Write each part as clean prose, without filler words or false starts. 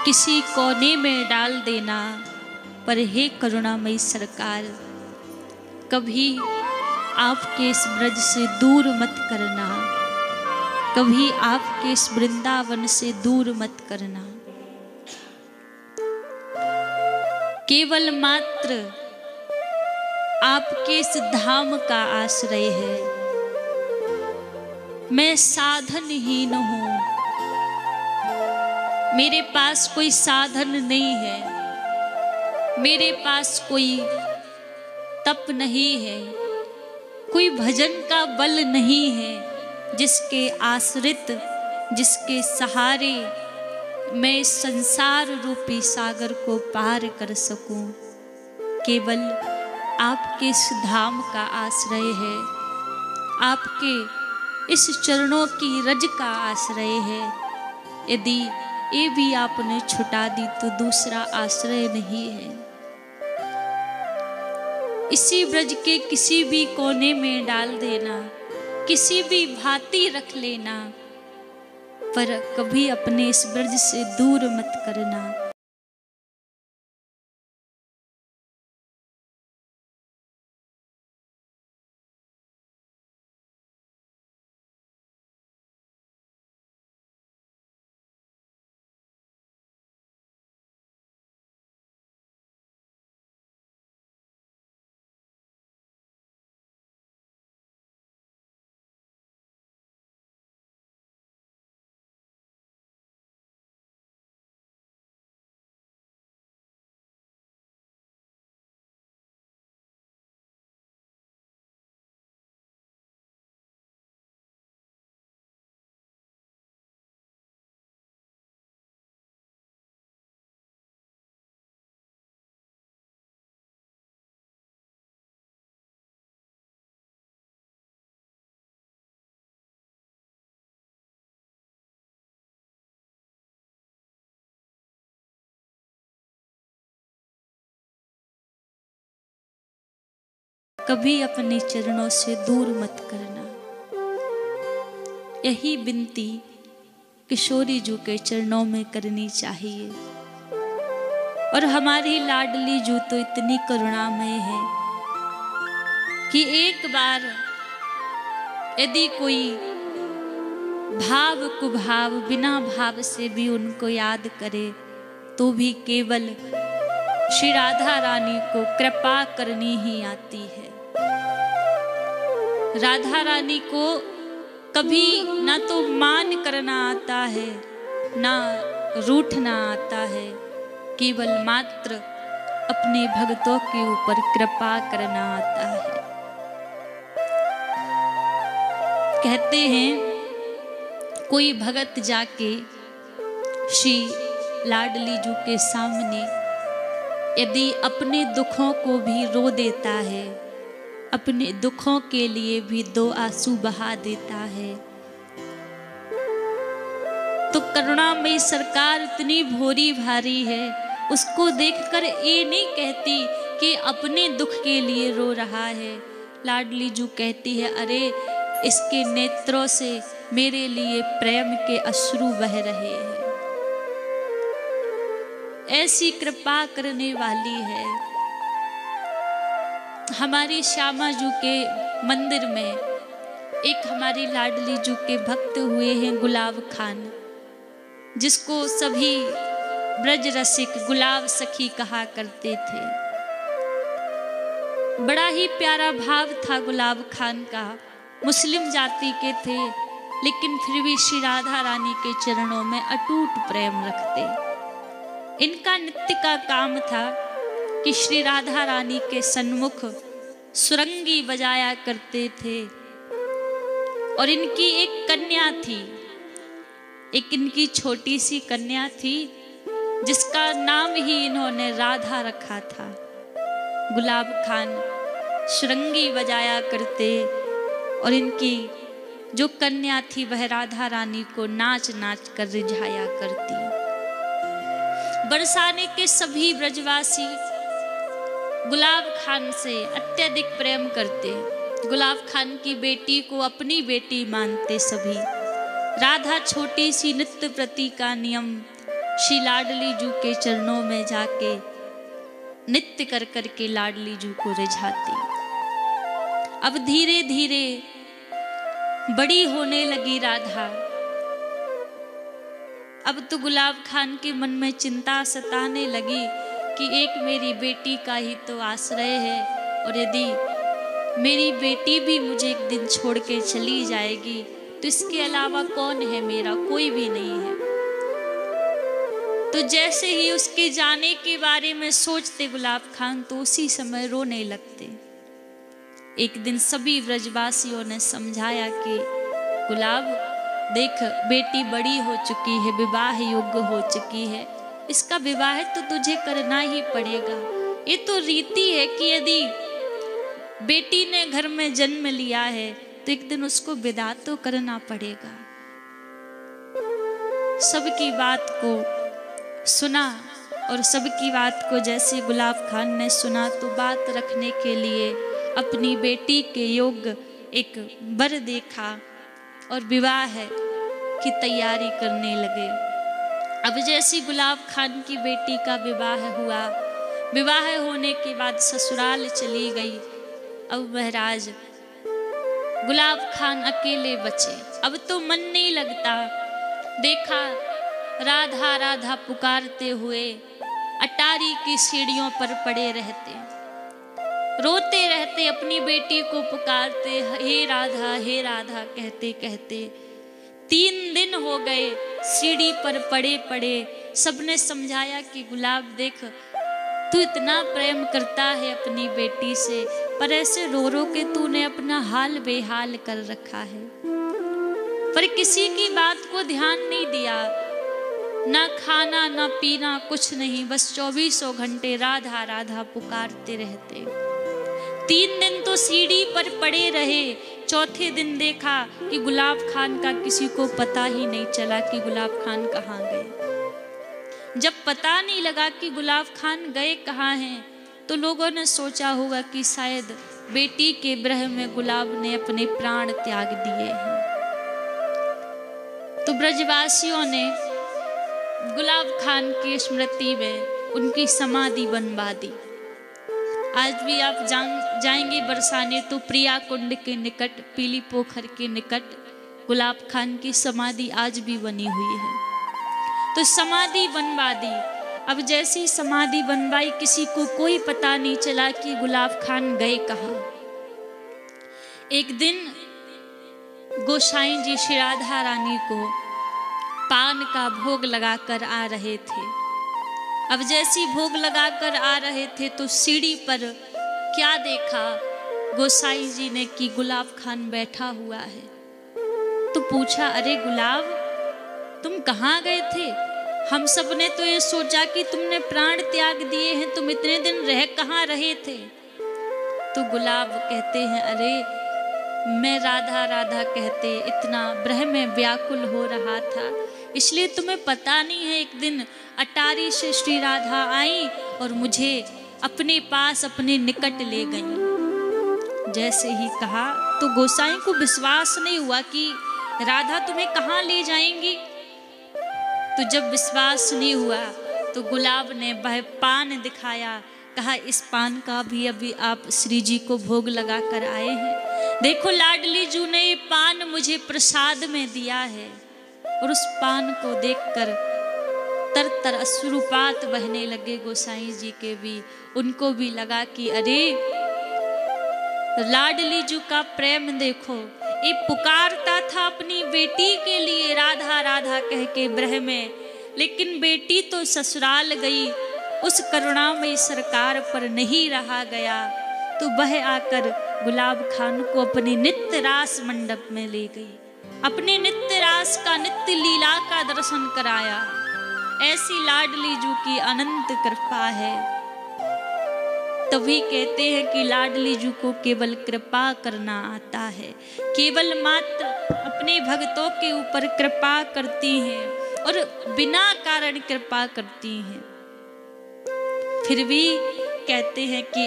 किसी कोने में डाल देना, पर हे करुणामयी सरकार कभी आपके इस ब्रज से दूर मत करना, कभी आपके इस वृंदावन से दूर मत करना। केवल मात्र आपके इस धाम का आश्रय है। मैं साधनहीन हूं, मेरे पास कोई साधन नहीं है, मेरे पास कोई तप नहीं है, कोई भजन का बल नहीं है जिसके आश्रित, जिसके सहारे मैं इस संसार रूपी सागर को पार कर सकूं। केवल आपके इस धाम का आश्रय है, आपके इस चरणों की रज का आश्रय है। यदि ये भी आपने छुटा दी तो दूसरा आश्रय नहीं है। इसी ब्रज के किसी भी कोने में डाल देना, किसी भी भांति रख लेना, पर कभी अपने इस ब्रज से दूर मत करना। कभी अपने चरणों से दूर मत करना। यही विनती किशोरी जी के चरणों में करनी चाहिए। और हमारी लाडली जी तो इतनी करुणामय है कि एक बार यदि कोई भाव कुभाव बिना भाव से भी उनको याद करे तो भी केवल श्री राधा रानी को कृपा करनी ही आती है। राधा रानी को कभी ना तो मान करना आता है, ना रूठना आता है, केवल मात्र अपने भक्तों के ऊपर कृपा करना आता है। कहते हैं कोई भगत जाके श्री लाडली जी के सामने यदि अपने दुखों को भी रो देता है, अपने दुखों के लिए भी दो आंसू बहा देता है, तो करुणामयी सरकार इतनी भोरी भारी है, उसको देखकर ये नहीं कहती कि अपने दुख के लिए रो रहा है। लाडली जी कहती है, अरे इसके नेत्रों से मेरे लिए प्रेम के अश्रु बह रहे हैं। ऐसी कृपा करने वाली है। हमारी श्यामा जी के मंदिर में एक हमारी लाडली जी के भक्त हुए हैं गुलाब खान, जिसको सभी ब्रज रसिक गुलाब सखी कहा करते थे। बड़ा ही प्यारा भाव था गुलाब खान का। मुस्लिम जाति के थे, लेकिन फिर भी श्री राधा रानी के चरणों में अटूट प्रेम रखते। इनका नित्य का काम था कि श्री राधा रानी के सन्मुख सुरंगी बजाया करते थे। और इनकी एक कन्या थी, एक इनकी छोटी सी कन्या थी, जिसका नाम ही इन्होंने राधा रखा था। गुलाब खान सुरंगी बजाया करते और इनकी जो कन्या थी वह राधा रानी को नाच नाच कर रिझाया करती। बरसाने के सभी ब्रजवासी गुलाब खान से अत्यधिक प्रेम करते। गुलाब खान की बेटी को अपनी बेटी मानते सभी। राधा छोटी सी नित्य प्रति का नियम श्री लाडली जू के चरणों में जाके नित्य कर करके लाडली जू को रिझाती। अब धीरे धीरे बड़ी होने लगी राधा। अब तो गुलाब खान के मन में चिंता सताने लगी कि एक मेरी बेटी का ही तो आश्रय है, और यदि मेरी बेटी भी मुझे एक दिन छोड़ के चली जाएगी तो इसके अलावा कौन है मेरा, कोई भी नहीं है। तो जैसे ही उसके जाने के बारे में सोचते गुलाब खान तो उसी समय रोने लगते। एक दिन सभी ब्रजवासियों ने समझाया कि गुलाब देख, बेटी बड़ी हो चुकी है, विवाह योग्य हो चुकी है, इसका विवाह तो तुझे करना ही पड़ेगा। ये तो रीति है कि यदि बेटी ने घर में जन्म लिया है तो एक दिन उसको विदा तो करना पड़ेगा। सबकी बात को सुना, और सबकी बात को जैसे गुलाब खान ने सुना तो बात रखने के लिए अपनी बेटी के योग्य एक वर देखा और विवाह की तैयारी करने लगे। अब जैसी गुलाब खान की बेटी का विवाह हुआ, विवाह होने के बाद ससुराल चली गई। अब महाराज गुलाब खान अकेले बचे। अब तो मन नहीं लगता। देखा राधा राधा पुकारते हुए अटारी की सीढ़ियों पर पड़े रहते, रोते रहते, अपनी बेटी को पुकारते, हे राधा कहते कहते 3 दिन हो गए सीढ़ी पर पड़े पड़े। सबने समझाया कि गुलाब देख, तू इतना प्रेम करता है अपनी बेटी से, पर ऐसे रो रो के तूने अपना हाल बेहाल कर रखा है। पर किसी की बात को ध्यान नहीं दिया, ना खाना ना पीना कुछ नहीं, बस 24 घंटे राधा राधा पुकारते रहते। 3 दिन तो सीढ़ी पर पड़े रहे। चौथे दिन देखा कि गुलाब खान का किसी को पता ही नहीं चला कि गुलाब खान कहाँ गए। जब पता नहीं लगा कि गुलाब खान गए कहाँ हैं तो लोगों ने सोचा होगा कि शायद बेटी के विरह में गुलाब ने अपने प्राण त्याग दिए हैं। तो ब्रजवासियों ने गुलाब खान की स्मृति में उनकी समाधि बनवा दी। आज भी आप जाएंगे बरसाने तो प्रिया कुंड के निकट, पीली पोखर के निकट गुलाब खान की समाधि आज भी बनी हुई है। तो समाधि बनवा दी। अब जैसी समाधि बनवाई, किसी को कोई पता नहीं चला कि गुलाब खान गए कहाँ। एक दिन गोसाई जी श्री राधा रानी को पान का भोग लगाकर आ रहे थे। अब जैसी भोग लगाकर आ रहे थे तो सीढ़ी पर क्या देखा गोसाई जी ने कि गुलाब खान बैठा हुआ है। तो पूछा, अरे गुलाब, तुम कहाँ गए थे? हम सब ने तो ये सोचा कि तुमने प्राण त्याग दिए हैं, तुम इतने दिन रह कहाँ रहे थे? तो गुलाब कहते हैं, अरे मैं राधा राधा कहते इतना ब्रह्म में व्याकुल हो रहा था, इसलिए तुम्हें पता नहीं है। एक दिन अटारी से श्री राधा आई और मुझे अपने पास अपने निकट ले गई। जैसे ही कहा तो गोसाई को विश्वास नहीं हुआ कि राधा तुम्हें कहाँ ले जाएंगी। तो जब विश्वास नहीं हुआ तो गुलाब ने वह पान दिखाया, कहा इस पान का भी अभी आप श्री जी को भोग लगा कर आए हैं। देखो लाडली जू ने ये पान मुझे प्रसाद में दिया है। और उस पान को देखकर तर तर अश्रुपात बहने लगे गोसाई जी के भी। उनको भी लगा कि अरे लाडली जू का प्रेम देखो, ये पुकारता था अपनी बेटी के लिए राधा राधा कह के ब्रह में, लेकिन बेटी तो ससुराल गई, उस करुणामयी सरकार पर नहीं रहा गया। तो वह आकर गुलाब खान को अपने नित्य रास मंडप में ले गई, अपने नित्य रास का नित्य लीला का दर्शन कराया। ऐसी लाडली जू की अनंत कृपा है। तभी कहते हैं कि लाडली जू को केवल कृपा करना आता है, केवल मात्र अपने भक्तों के ऊपर कृपा करती हैं और बिना कारण कृपा करती हैं। फिर भी कहते हैं कि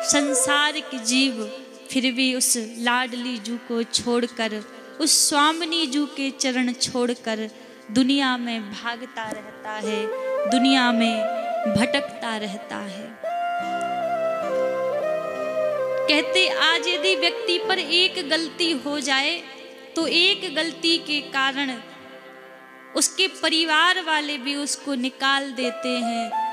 संसार के जीव फिर भी उस लाडली जू को छोड़कर, उस स्वामिनी जू के चरण छोड़कर दुनिया में भागता रहता है, दुनिया में भटकता रहता है। कहते आज यदि व्यक्ति पर एक गलती हो जाए तो एक गलती के कारण उसके परिवार वाले भी उसको निकाल देते हैं,